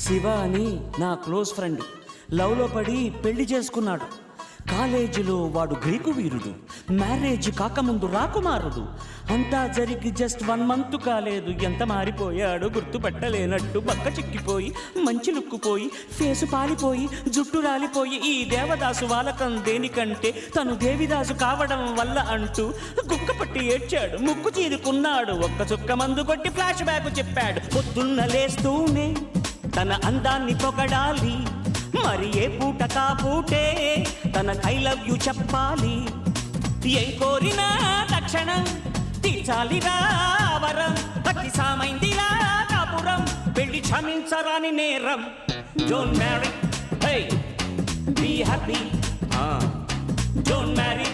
శివ అని నా close friend లవ్లో పడి పెళ్లి చేసుకున్నాడు. కాలేజీలో వాడు గ్రీకు వీరుడు, మ్యారేజ్ కాకముందు రాకుమారుడు. అంతా జరిగి జస్ట్ 1 month కాలేదు, ఎంత మారిపోయాడు గుర్తుపట్టలేనట్టు. బక్క చిక్కిపోయి, మంచి లుక్కుపోయి, ఫేసు పాలిపోయి, జుట్టు రాలిపోయి, ఈ దేవదాసు వాలకం దేనికంటే తను దేవిదాసు కావడం వల్ల అంటూ గుక్క పట్టి ఏడ్చాడు, ముక్కు చీరుకున్నాడు. ఒక్క చుక్క మందు కొట్టి ఫ్లాష్ బ్యాక్ చెప్పాడు. పొద్దున్న లేస్తూనే తన అందాన్ని పొగడాలి, మరి ఏ పూట కాపూటే తన ఐ లవ్ యూ చెప్పాలి. ఏం కోరినా తక్షణం తీర్చాలిరా వరం, భక్తి సామైందిరా కాపురం, పెళ్లి క్షమించరాని నేరం. Don't marry, hey be happy, don't marry.